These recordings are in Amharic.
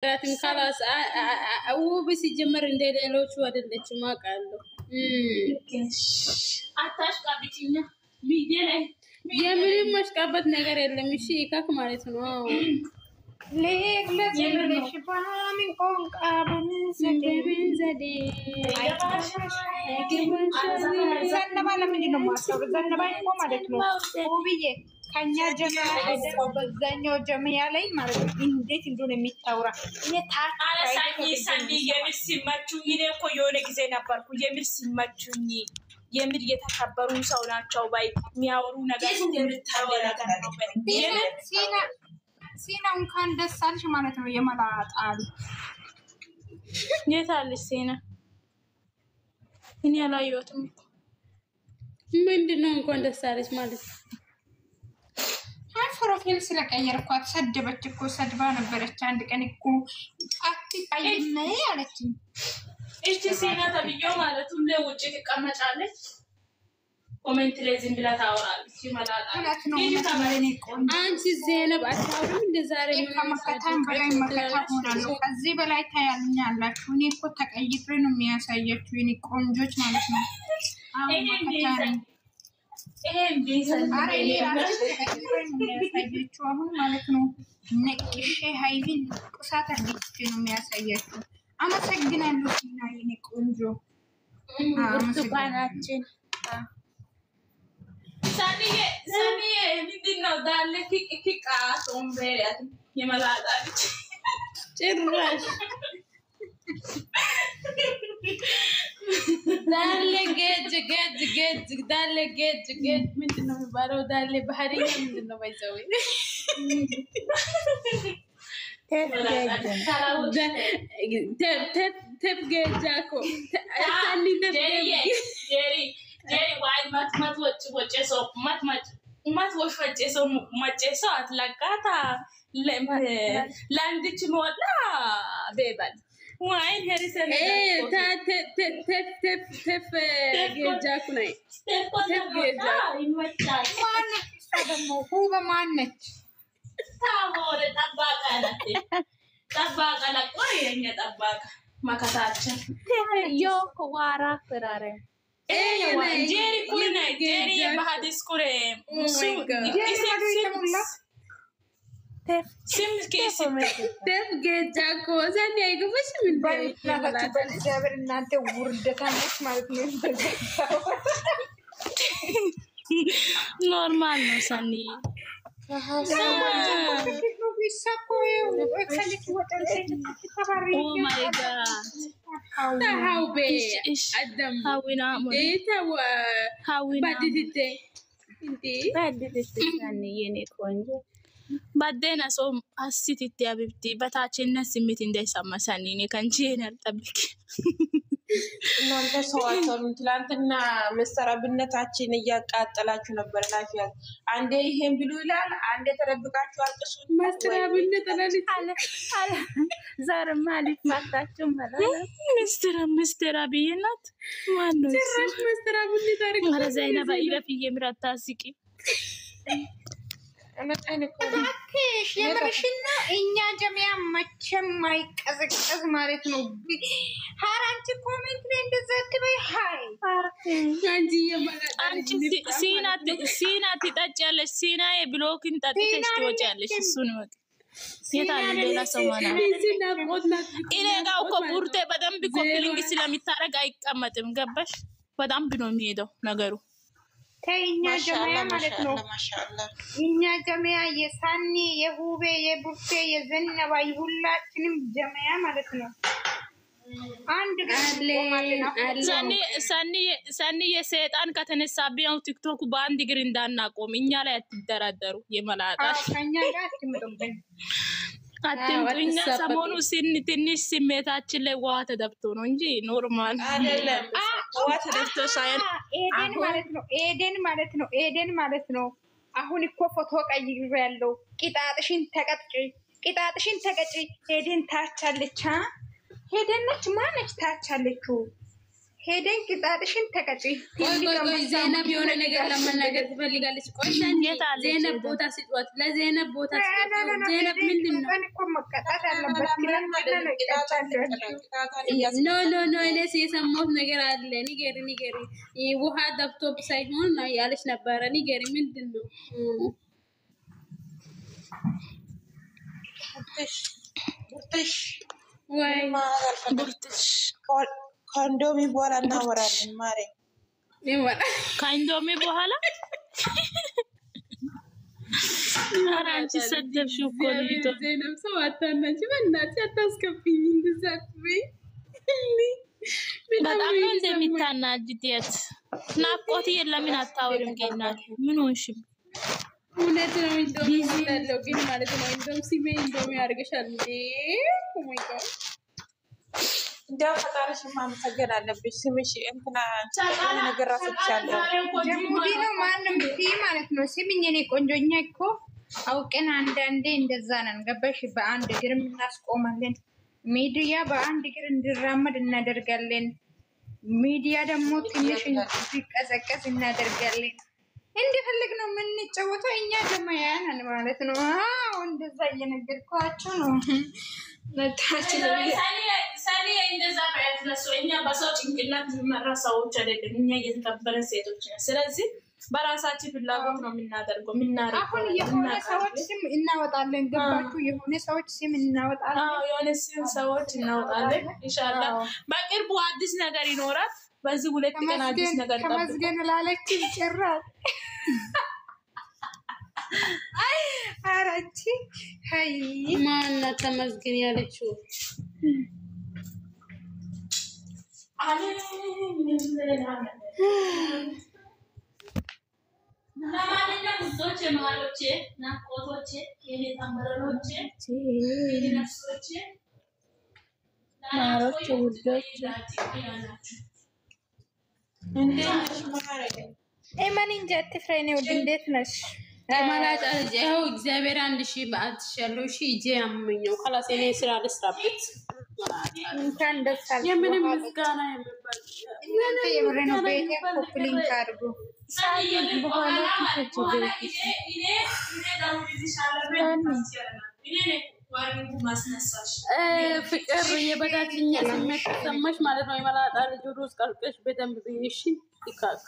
لكن خلاص أو بس يجمر إندي لو شو هذا اللي ما قالوا أتاش قابتينا ميديا يا مني مش قابت نجار اللي مشي كاك مالتنا ليك لا تقولي شباب من قوم قابل زدي زنبا لمن دينو ما صار زنبا يكون مالتنا هو بيجي كنيا جماعة بزنيو جماعة لين ما إندي تندون ميتاورا على ساني يمر سماتوني كويونك زينا باركو يمر سماتوني يمر يتكبرون سونا تشوباي مياورونا غير تاولا سينا كان دسالش مالتنا يملات عادي يتعال السينا إني على يوتم من دينو كان دسالش مالت بروفيل سلك أيركوا سجبتكوا سجبان بريت عندك أنكوا أكتب أي ما يالتي إيش تسينا تبيو مالتهم لو وجهك أما تعلق كومنت لازم بلا تاورال شو مالات إيه تمريني كون أنت زينب أتعرف من دزاري كم كتام بلاي ما كتامنا لو كذي بلاي تيالني على شوني كتك أيترينو ميا سيجتويني كونجوج مالتنا أريني سيجتوهم مالتنا نكشة هايفين كساتر بيتشينو ميا سيجتو أما سجنا لوسينا يني كونجو برتقاناتين سانية مدينة دالة كيك أسومبريات يملاد أبيش تراش دالة جد دالة جد من دنو مبارو دالة بحرية من دنو بيسوي تب جاكو جيري وايد ما توجه ما توجه ما جسو أتلاقاتا لانديش مولا بيبان وايد هرسنا إيه تف جاكو ناي تف جاكو هو ما نت تامور تباك لك وين تباك ما كتاتش يو كوارا فرارة ايوه جيري كلنا جيري بهادس كوري سيم كيسي تف جاكو زاني أيقو بس من بيت لا تبى جابر نانتي وردتها مش مالتني نورمال نساني Oh my god. How big? Adam. How we not money? How we not? Badiditani yeni konjo. But then as om asiti tiabiti but achina simitin de samasani ni kan chena tabiki. እናንተ ሰው አትሆኑም ትላንትና መሰራብነታችን እያቃጠላችሁ ነበር ላፊያት አንዴ ይሄን ብሉ ይላል አንዴ ተረብቃችሁ አልቅሱ መሰራብነት አለ ዛሬ ማለት ማታችሁ ማለት ሚስተር አብይናት ማነው ጭራሽ መሰራብነት አርግ ማረ ዘይነባ ይለፍዬ ምራታ ሲቂ እባክሽ የምርሽና እኛ ጀሚያ መቼም አይቀዘቅዝ ማለት ነው። ሀራንቺ ኮሜንት ላይ እንደዛ ትበይ ሃይ አንቺ ሲናት ትጠጫለሽ ሲና የብሎክን ጠጥተሽ ትወጫለሽ እሱን ወቅ የታለ ሌላ ሰው ማለት እኔ ጋር እኮ ቡርቴ በደንብ ኮፕሊንግ ስለሚታረግ አይቀመጥም ገባሽ በደንብ ነው የሚሄደው ነገሩ ተይኛ ጀሚያ ማለት ነው እኛ ጀሚያ የሳኒ የሁቤ የቡርቴ የዘነባ ይሁላችንም ጀሚያ ማለት ነው አንድ ሳኒ የሰይጣን ከተነሳብኝ ቲክቶክ በአንድ እግር እንዳናቆም እኛ ላይ አትደራደሩ የመላጣ ከኛ ጋር አትምጡብን አትምጡኛ ሰሞኑ ትንሽ ስሜታችን ላይ ውሃ ተደብቶ ነው እንጂ ኖርማል አይደለም ውሃ ተደብቶ ሳይሆን ኤደን ማለት ነው አሁን እኮ ፎቶ ቀይሬ ያለው ቂጣጥሽን ተቀጭ ኤደን ታቻለች ሄደነች ማነች ታቻለችው ሄደን ቅጣትሽን ተቀጪ። ቆይ ዜናብ የሆነ ነገር ለመናገር ትፈልጋለች። ቆይ ዜናብ ቦታ ስጧት፣ ለዜናብ ቦታ ስጧት። ዜናብ ምንድን ነው እኮ መቀጣት ያለበት? ኖ እኔስ የሰማሁት ነገር አለ። ንገሪ ውሃ ደብቶብ ሳይሆን ያለች ነበረ። ንገሪ ምንድን ነው? ቡርትሽ ወይ ቡርትሽ ከእንዶሚ በኋላ እናወራለን። ማሬ ከእንዶሚ በኋላ ኧረ አንቺ ሰደብሽው እኮ ልጅቷ። ዜናብ ሰው አታናንቺ፣ በእናትሽ አታስከፊኝ። እንደዛ አትበይ። በጣም ነው እንደሚታናጅት። ናፍቆት ለምን አታወሪም? ገናት ምን ሆንሽ? እውነት ነው እንደው ግን ማለት ነው እንደውም ሲሜ እንደውም ያርገሻል እንዴ? ኦ ማይ ጋድ እንዲያው ፈጣሪሽ ማመሰገን አለብሽ። ስምሽ እንትና ነገር ራስቻለሁ ጀሙዲ ነው ማንም ቢ ማለት ነው። ስሚኝ እኔ ቆንጆኛ እኮ አውቀን አንዳንዴ እንደዛ ነን። ገባሽ? በአንድ እግር እናስቆማለን። ሚዲያ በአንድ እግር እንዲራመድ እናደርጋለን። ሚዲያ ደግሞ ትንሽ እንዲቀዘቀዝ እናደርጋለን። እንደፈለግ ነው የምንጫወተው እኛ ደማያን ማለት ነው። አዎ እንደዛ እየነገርኳቸው ነው። ሰኒ እንደዛ ባይተነሱ እኛ በሰው ጭንቅላት የሚመራ ሰዎች አይደለም። እኛ እየተከበረን ሴቶች ነን። ስለዚህ በራሳችን ፍላጎት ነው የምናደርገው የምናደርገው። አሁን የሆነ ሰዎች ስም እናወጣለን። ገባችሁ? የሆነ ሰዎች ስም እናወጣለን። አዎ የሆነ ሰዎች እናወጣለን። ኢንሻአላህ በቅርቡ አዲስ ነገር ይኖራል። በዚህ ሁለት ቀን አዲስ ነገር ጠብቁ። ተመስገን ላለች ጭራሽ አራቺ ሃይ ማናት ተመስገን ያለችው? ለማንኛውም ውዶቼ ማሮቼ ናፍቆቶቼ የኔ ተመረሮቼ የኔ ነፍሶቼ ማሮቼ ውዶቼ እንዴት ነሽ? ማሬ ኤማን እንጂ አትፍሬ ነው። እንዴት ነሽ? ማላጣ ጀው እግዚአብሔር አንድ ሺህ በአትሽ ያለው ሺ እጄ ያመኘው خلاص እኔ ስራ ልስራበት። እንኳን ደስ አለሽ። የምንም ምስጋና የምባል እናንተ የምረን ቤቴ ኮፕሊንግ አድርጉ። በኋላ ፍቅር የበታችኛ ስሜት ተሰማሽ ማለት ነው። የመላጣ ልጅ ሩዝ ቀልቀሽ በደንብ ብይሽ ይካክ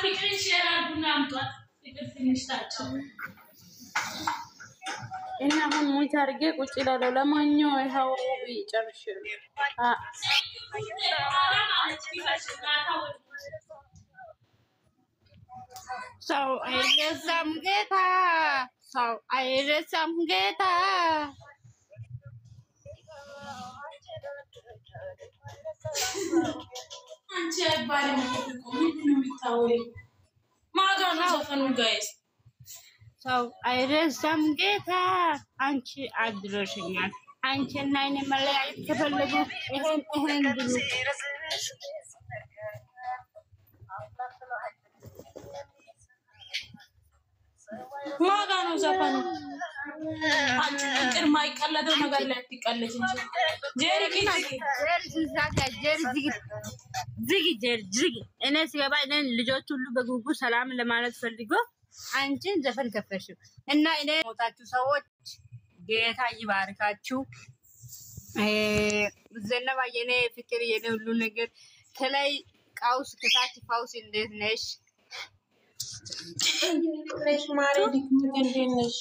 ፍቅር ሸራዱና አምጧት። ፍቅር ትንሽ ታጫው እና አሁን ሞት አድርጌ ቁጭ እላለሁ። ለማንኛውም ይኸው ይጨርሽል ሰው አይረሳም ጌታ፣ ሰው አይረሳም ጌታ። አንቺ አይባልም እኮ ምንድን ነው የምታወሪው? ማጋ ነው ዘፈኑ ጋይስ። ሰው አይረሳም ጌታ፣ አንቺ አድረሽኛል። አንቺና እኔ መለያየት ከፈለጉ ይሄን ብሉ። ማጋ ነው ዘፈኑ። አንቺ ፍቅር ማይቀለደው ነገር ላይ አትቀለጅ እንጂ ጄሪ ዝግ እኔ ሲገባ እኔን ልጆች ሁሉ በጉጉ ሰላም ለማለት ፈልጎ አንቺን ዘፈን ከፈሽው እና እኔ ሞታችሁ ሰዎች ጌታ ይባርካችሁ። ዘነባ የኔ ፍቅር የኔ ሁሉ ነገር ከላይ ቃውስ ከታች ፋውስ እንዴት ነሽ? ነሽ ማሬ ድክመት እንዴት ነሽ?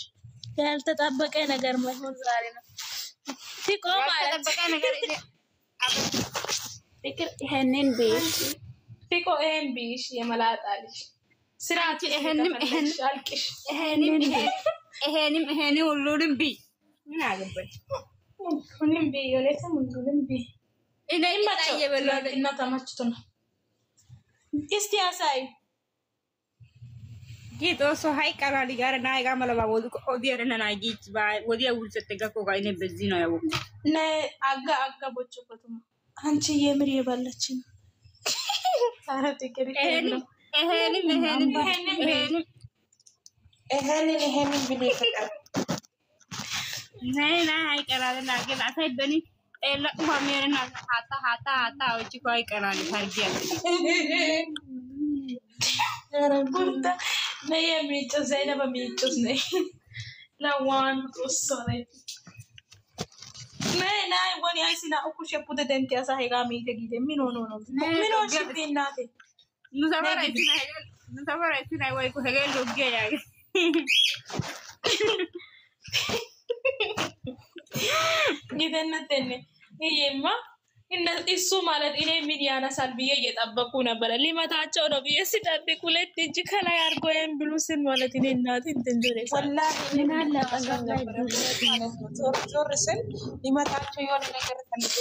ያልተጠበቀ ነገር መሆን ዛሬ ነው። ሲቆ ማለት ያልተጠበቀ ነገር እኔ ፍቅር ይሄንን ቤት ሲቆ ይሄን ቢሽ የመላጣልሽ ስራቲ ይሄንም ሁሉንም ቢ ምን አገባኝ? ሁሉም ቢ የሌተም ሁሉም ቢ እኔ ይመጣው የበላው እና ተመችቶ ነው። እስቲ ያሳይ ጌቶ ሶ ሃይ ቀራሊ ጋር እና አይጋ መለባ ወዱ ኦዲየረና ናይጊት ወዲያ ውልሰት ተጋኮ ጋር እኔ በዚህ ነው ያወቁ እና አጋ ቦቸኮቱ አንቺ የምር የባለችኝ ሳራ ትከሪ ይሄንን ብሌ ፈቃ ናይ ናይ ቀራልና ግን አታይ በኒ ኤላ ማሚያና ሃታ ወጪ ቆይ ቀናኒ ታርጊያ ቡርታ ነይ የሚጭስ ዘይነብ የሚጭስ ነይ ለዋን ቁሶኔ ናይ ወኒ አይሲና ኦኩሽ ፑደ ደንት ያሳሄ ጋሚ ተጊደ ምን ሆኖ ነው ምን ሆነ ሽቢናቴ ኑሰበራ አይሲና ወይ ኮ ሄገል ዶጌ ያገ ጊደነተነ ይሄማ እሱ ማለት እኔ ምን ያነሳል ብዬ እየጠበቁ ነበር ሊመታቸው ነው ብዬ ሲጠብቅ ሁለት እጅ ከላይ አድርጎ ብሉስን ማለት እኔ እናት እንትን ድረስ ወላሂ ምን አለ ቀንገር ነበር ማለት ነው ዞር ስል ሊመታቸው የሆነ ነገር ፈልጎ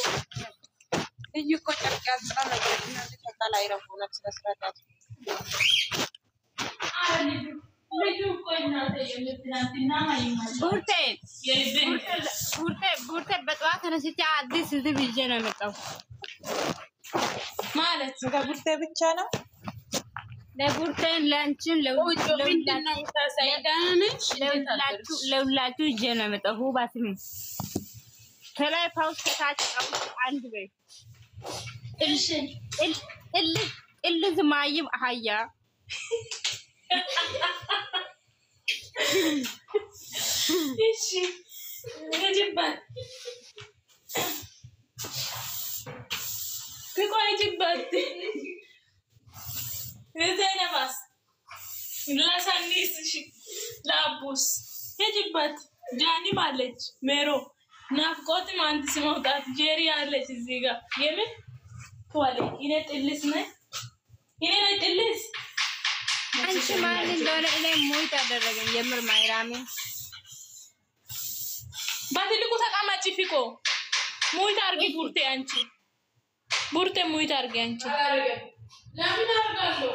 ልጅ እኮ ጨርቅ ያዝራ ነገር እናንተ ተቃላይ ረፉ ነው ስለስራታት ልጁ እኮ እናቴ የምትናንትና ማይማል ቡርቴ በጠዋት ተነስቼ አዲስ ህዝብ ይዤ ነው የመጣው ማለት ለቡርቴ ብቻ ነው ለቡርቴን ላንቺን ለሁላችሁ ይዤ ነው የመጣው ሁባ ስሚ ከላይ ፓውስ ከታች አንድ በይ እሺ እልዝ ማይም አህያ እሺ ነጅባት ከቆይ ጅባት ዘይነባስ ላሳኒስ እሺ ላቡስ የጅባት ጃኒ ማለች ሜሮ ናፍቆት ማንት ሲመውጣት ጄሪ አለች እዚህ ጋር የምን ወለ ይኔ ጥልስ ነኝ ይኔ ጥልስ አንቺ ማን እንደሆነ እኔ ሞት አደረገኝ የምር ማይራሚ ባትልቁ ተቀማጭ ፊቆ ሞት አርጊ ቡርቴ አንቺ ቡርቴ ሞት አርጊ አንቺ ለምን አርጋለሁ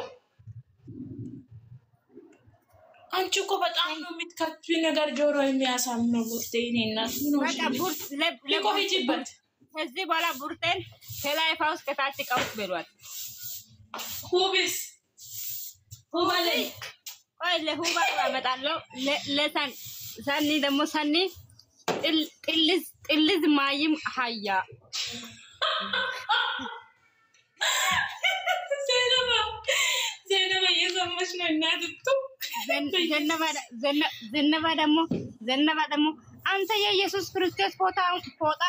አንቺ እኮ በጣም ነው የምትከፍቺ ነገር ጆሮ የሚያሳምነው ቡርቴ እኔ እናት ምን በቃ ቡርት ለቆ ሂጂበት ከዚህ በኋላ ቡርቴን ከላይ ፋውስ ከታች ቀውስ በሏት ሁቢስ ሁባለ ቆይ ለሁባ አመጣለሁ ለሳን ሳኒ ደግሞ ሳኒ ጥልዝ ማይም ሀያ ዘነባ የሰማሽ ነው እናትቱ ዘነባ ደግሞ አንተ የኢየሱስ ክርስቶስ ፎጣ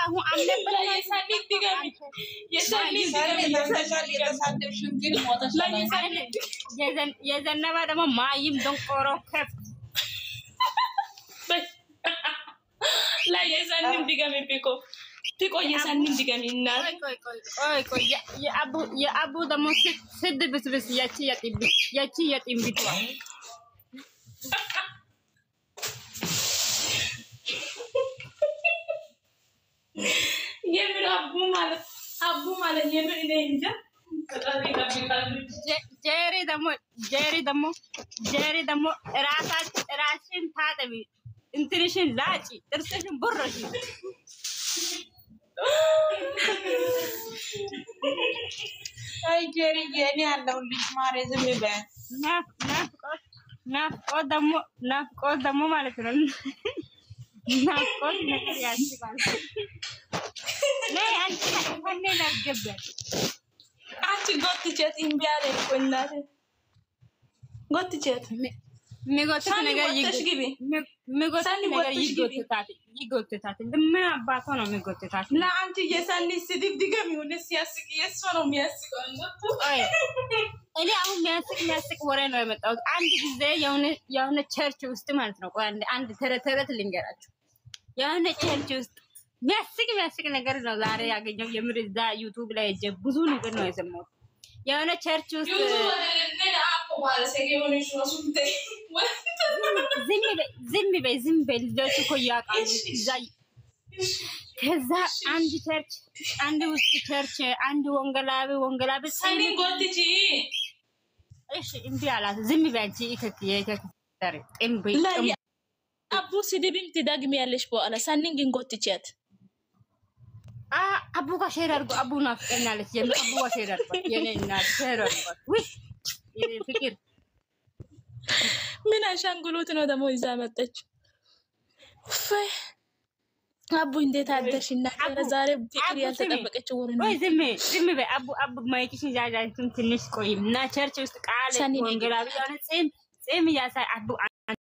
አሁን አለበት የሳኒ ድጋሚ የተሳደብሽን ግን ሞተሽ የዘነባ ደግሞ ማይም ደንቆሮ ከፍት ላይ የሳኒ ድጋሚ ፒቆ የሳኒ ድጋሚ እና ቆይ የአቡ ደግሞ ስድ ብስብስ ያቺ የጢም ቢቷ የምን አቡ ማለት የምን እኔ እንጃ ጀሪ ደግሞ ራስሽን ታጠቢ እንትንሽን ላጪ ጥርስሽን ቦርሽ አይ ጀሪ የኔ ያለሁልሽ ማሬ ዝም በይ ናፍቆት ደግሞ ማለት ነው ናፍቆት ነገር ያስባል ነይ አንቺ ከኔ ላገበል አንቺ ጎትቼት እምቢ አለኝ እኮ እናቴ ጎትቼት የሚጎትት ነገር ይጎትታት ምን አባቷ ነው የሚጎትታት ለአንቺ የሳኒ ስድብ ድገም ይሁን ሲያስቅ የእሷ ነው የሚያስቀው እኔ አሁን የሚያስቅ ወሬ ነው የመጣሁት አንድ ጊዜ የሆነ ቸርች ውስጥ ማለት ነው ቆይ አንድ ተረት ልንገራችሁ የሆነ ቸርች ውስጥ የሚያስቅ ነገር ነው ዛሬ ያገኘው የምር እዛ ዩቲዩብ ላይ ብዙ ነገር ነው የሰማሁት የሆነ ቸርች ውስጥ ዝም በይ ልጆች እኮ ያውቃሉ ከዛ አንድ ውስጥ ቸርች አንድ ወንገላቢ ሳኒ ጎትቺ እሺ እምቢ አላት ዝም በይ አንቺ ይከክየከክተሪ አቡ ስድብም ትደግሚያለሽ በኋላ ሳኒን ግን ጎትቺያት አቡ ጋር ሼር አድርጎ አቡ ናፍቀኛለች አቡ ጋር ሼር አድርጎ የኔ እናት ሼር አድርጎ ወይ ፍቅር ምን አሻንጉሉት ነው ደግሞ ይዛ መጣች አቡ እንዴት አደርሽ? እና ዛሬ ፍቅር ያልተጠበቀች ወሬ ነው። ወይ ዝም በይ አቡ ማይክሽን ጃጃንቱን ትንሽ ቆይም እና ቸርች ውስጥ ቃል ወንጌላዊ የሆነ ጺም ያሳይ አቡ